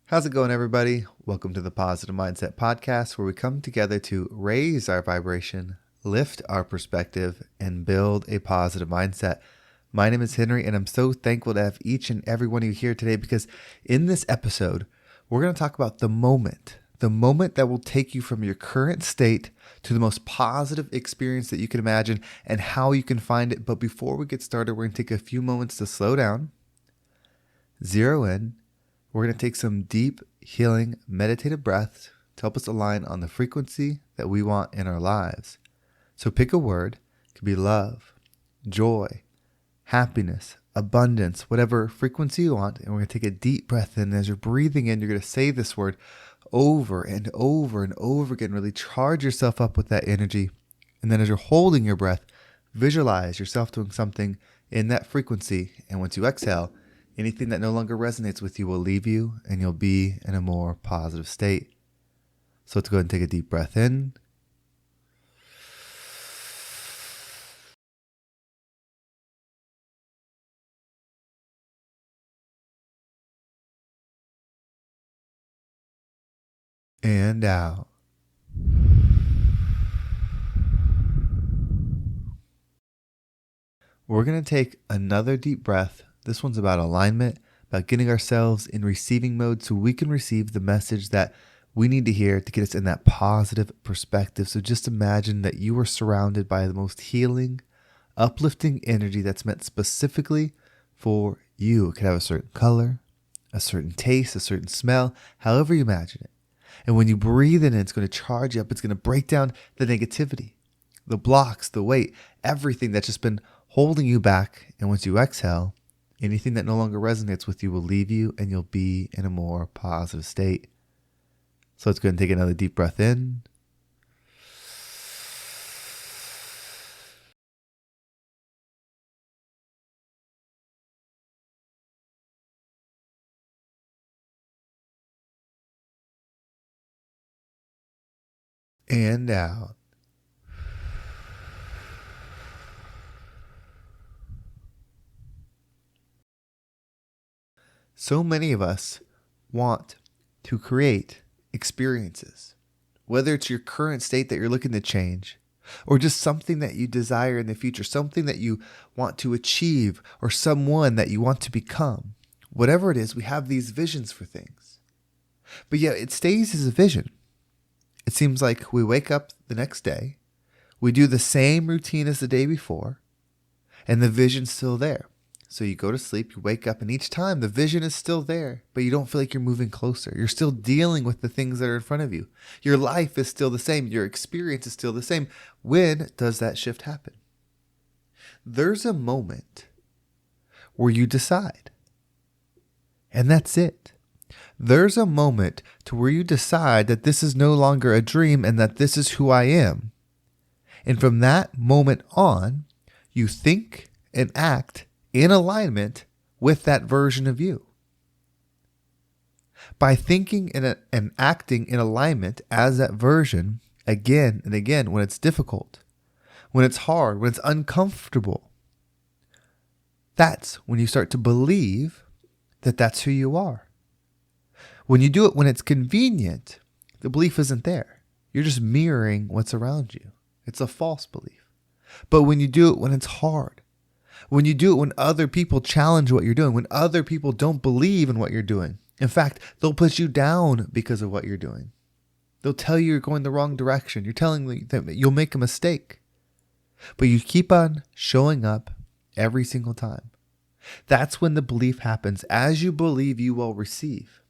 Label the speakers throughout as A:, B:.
A: How's it going, everybody? Welcome to the Positive Mindset Podcast, where we come together to raise our vibration, lift our perspective, and build a positive mindset. My name is Henry, and I'm so thankful to have each and every one of you here today because in this episode, we're going to talk about the moment that will take you from your current state to the most positive experience that you can imagine and how you can find it. But before we get started, we're going to take a few moments to slow down, zero in. We're going to take some deep, healing, meditative breaths to help us align on the frequency that we want in our lives. So pick a word. It could be love, joy, happiness, abundance, whatever frequency you want. And we're going to take a deep breath in. As you're breathing in, you're going to say this word over and over and over again. Really charge yourself up with that energy. And then as you're holding your breath, visualize yourself doing something in that frequency. And once you exhale, anything that no longer resonates with you will leave you and you'll be in a more positive state. So let's go ahead and take a deep breath in. And out. We're going to take another deep breath. This one's about alignment, about getting ourselves in receiving mode so we can receive the message that we need to hear to get us in that positive perspective. So just imagine that you are surrounded by the most healing, uplifting energy that's meant specifically for you. It could have a certain color, a certain taste, a certain smell, however you imagine it. And when you breathe in, it's going to charge you up. It's going to break down the negativity, the blocks, the weight, everything that's just been holding you back. And once you exhale, anything that no longer resonates with you will leave you and you'll be in a more positive state. So let's go ahead and take another deep breath in. And out. So many of us want to create experiences, whether it's your current state that you're looking to change, or just something that you desire in the future, something that you want to achieve, or someone that you want to become. Whatever it is, we have these visions for things. But yet it stays as a vision. It seems like we wake up the next day, we do the same routine as the day before, and the vision's still there. So you go to sleep, you wake up, and each time the vision is still there, but you don't feel like you're moving closer. You're still dealing with the things that are in front of you. Your life is still the same. Your experience is still the same. When does that shift happen? There's a moment where you decide, and that's it. There's a moment to where you decide that this is no longer a dream and that this is who I am. And from that moment on, you think and act in alignment with that version of you. By thinking and acting in alignment as that version again and again when it's difficult, when it's hard, when it's uncomfortable, that's when you start to believe that that's who you are. When you do it when it's convenient, the belief isn't there. You're just mirroring what's around you. It's a false belief. But when you do it when it's hard, when you do it when other people challenge what you're doing, when other people don't believe in what you're doing, in fact, they'll put you down because of what you're doing. They'll tell you you're going the wrong direction. You're telling them that you'll make a mistake. But you keep on showing up every single time. That's when the belief happens. As you believe, you will receive.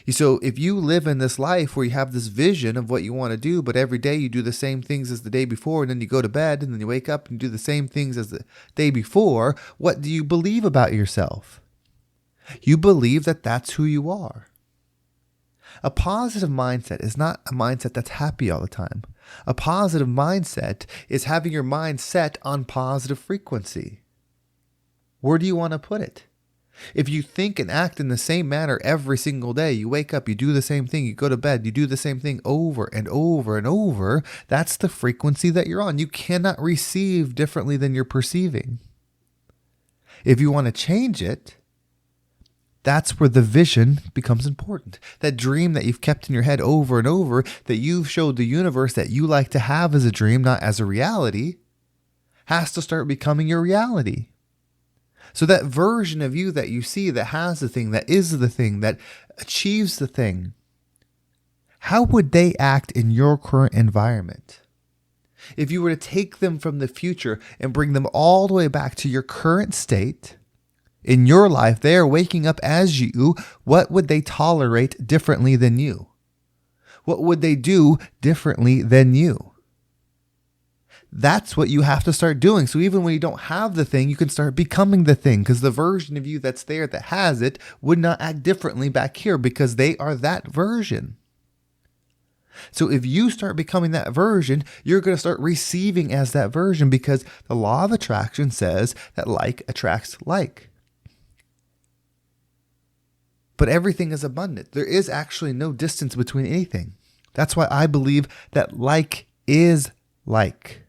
A: So if you live in this life where you have this vision of what you want to do, but every day you do the same things as the day before, and then you go to bed, and then you wake up and do the same things as the day before, what do you believe about yourself? You believe that that's who you are. A positive mindset is not a mindset that's happy all the time. A positive mindset is having your mind set on positive frequency. Where do you want to put it? If you think and act in the same manner every single day, you wake up, you do the same thing, you go to bed, you do the same thing over and over and over, that's the frequency that you're on. You cannot receive differently than you're perceiving. If you want to change it, That's where the vision becomes important. That dream that you've kept in your head over and over, that you've showed the universe that you like to have as a dream, not as a reality, has to start becoming your reality. So that version of you that you see that has the thing, that is the thing, that achieves the thing, how would they act in your current environment? If you were to take them from the future and bring them all the way back to your current state, in your life, they are waking up as you, what would they tolerate differently than you? What would they do differently than you? That's what you have to start doing. So even when you don't have the thing, you can start becoming the thing, because the version of you that's there that has it would not act differently back here because they are that version. So if you start becoming that version, you're going to start receiving as that version, because the law of attraction says that like attracts like. But everything is abundant. There is actually no distance between anything. That's why I believe that like is like.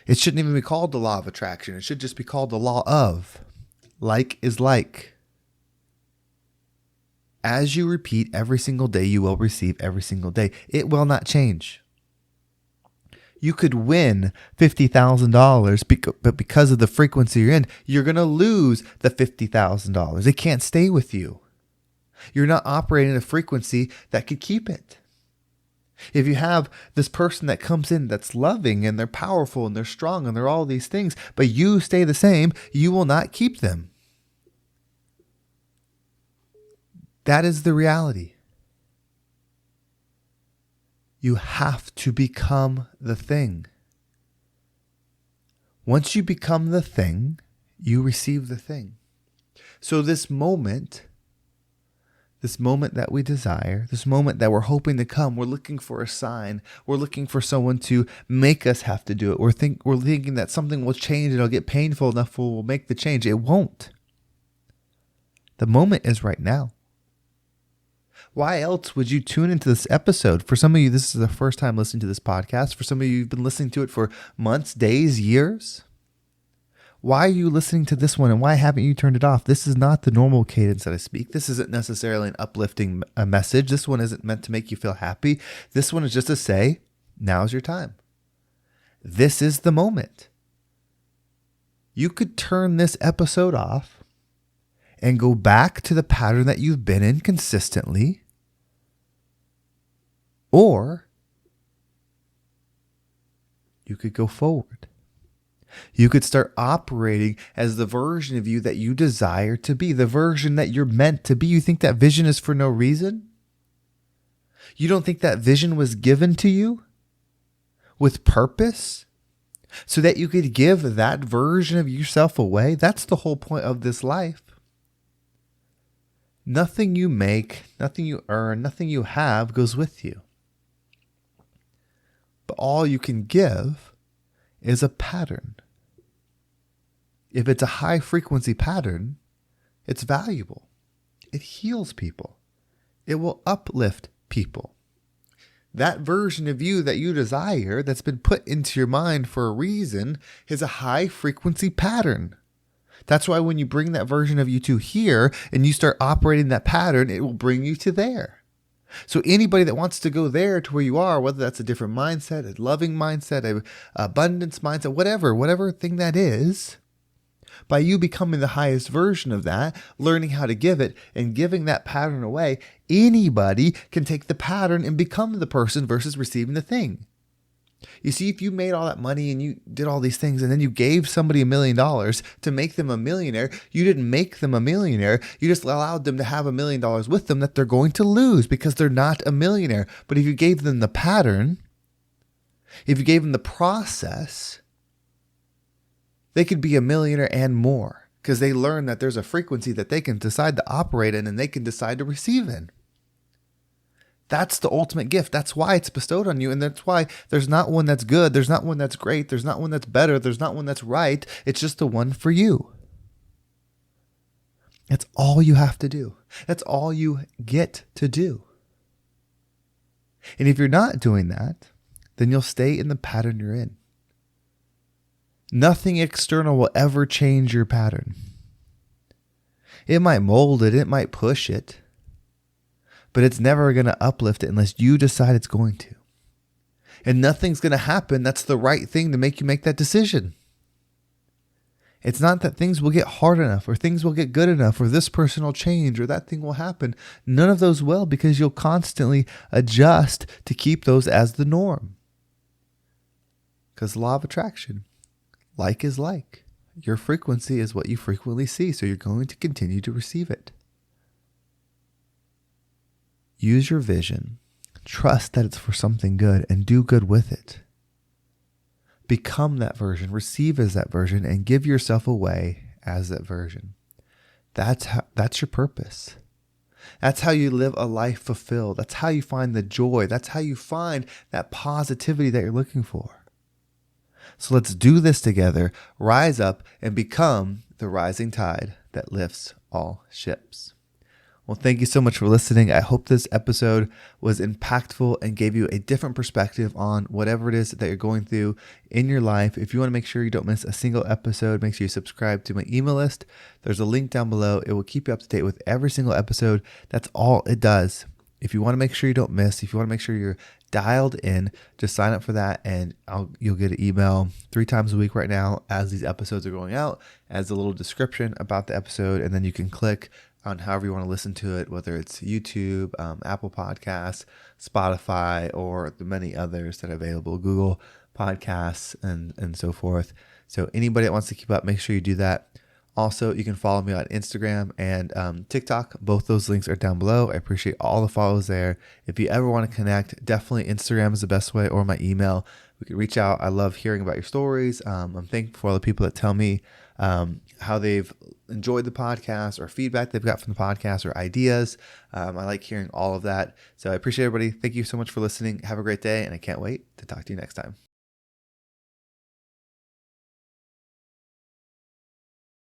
A: It shouldn't even be called the law of attraction. It should just be called the law of. Like is like. As you repeat every single day, you will receive every single day. It will not change. You could win $50,000, but because of the frequency you're in, you're going to lose the $50,000. It can't stay with you. You're not operating a frequency that could keep it. If you have this person that comes in that's loving and they're powerful and they're strong and they're all these things, but you stay the same, you will not keep them. That is the reality. You have to become the thing. Once you become the thing, you receive the thing. So this moment that we desire, this moment that we're hoping to come, we're looking for a sign. We're looking for someone to make us have to do it. We're thinking that something will change. It'll get painful enough we'll make the change. It won't. The moment is right now. Why else would you tune into this episode? For some of you, this is the first time listening to this podcast. For some of you, you've been listening to it for months, days, years. Why are you listening to this one, and why haven't you turned it off? This is not the normal cadence that I speak. This isn't necessarily an uplifting message. This one isn't meant to make you feel happy. This one is just to say, now's your time. This is the moment. You could turn this episode off and go back to the pattern that you've been in consistently, or you could go forward. You could start operating as the version of you that you desire to be, the version that you're meant to be. You think that vision is for no reason? You don't think that vision was given to you with purpose so that you could give that version of yourself away? That's the whole point of this life. Nothing you make, nothing you earn, nothing you have goes with you. But all you can give is a pattern. If it's a high frequency pattern, it's valuable. It heals people. It will uplift people. That version of you that you desire, that's been put into your mind for a reason, is a high frequency pattern. That's why when you bring that version of you to here and you start operating that pattern, it will bring you to there. So anybody that wants to go there to where you are, whether that's a different mindset, a loving mindset, a abundance mindset, whatever thing that is, by you becoming the highest version of that, learning how to give it and giving that pattern away, anybody can take the pattern and become the person versus receiving the thing. You see, if you made all that money and you did all these things and then you gave somebody $1 million to make them a millionaire, you didn't make them a millionaire. You just allowed them to have $1 million with them that they're going to lose because they're not a millionaire. But if you gave them the pattern, if you gave them the process, they could be a millionaire and more because they learn that there's a frequency that they can decide to operate in and they can decide to receive in. That's the ultimate gift. That's why it's bestowed on you. And that's why there's not one that's good. There's not one that's great. There's not one that's better. There's not one that's right. It's just the one for you. That's all you have to do. That's all you get to do. And if you're not doing that, then you'll stay in the pattern you're in. Nothing external will ever change your pattern. It might mold it, it might push it, but it's never going to uplift it unless you decide it's going to. And nothing's going to happen that's the right thing to make you make that decision. It's not that things will get hard enough or things will get good enough or this person will change or that thing will happen. None of those will, because you'll constantly adjust to keep those as the norm. Because law of attraction, like is like. Your frequency is what you frequently see, so you're going to continue to receive it. Use your vision. Trust that it's for something good and do good with it. Become that version, receive as that version, and give yourself away as that version. That's your purpose. That's how you live a life fulfilled. That's how you find the joy. That's how you find that positivity that you're looking for. So let's do this together. Rise up and become the rising tide that lifts all ships. Well, thank you so much for listening. I hope this episode was impactful and gave you a different perspective on whatever it is that you're going through in your life. If you want to make sure you don't miss a single episode, make sure you subscribe to my email list. There's a link down below. It will keep you up to date with every single episode. That's all it does. If you want to make sure you don't miss, if you want to make sure you're dialed in, just sign up for that, and you'll get an email 3 times a week right now as these episodes are going out, as a little description about the episode, and then you can click on however you want to listen to it, whether it's YouTube, Apple Podcasts, Spotify, or the many others that are available, Google Podcasts, and so forth. So anybody that wants to keep up, make sure you do that. Also, you can follow me on Instagram and TikTok. Both those links are down below. I appreciate all the follows there. If you ever want to connect, definitely Instagram is the best way, or my email. We can reach out. I love hearing about your stories. I'm thankful for all the people that tell me how they've enjoyed the podcast or feedback they've got from the podcast or ideas. I like hearing all of that. So I appreciate everybody. Thank you so much for listening. Have a great day, and I can't wait to talk to you next time.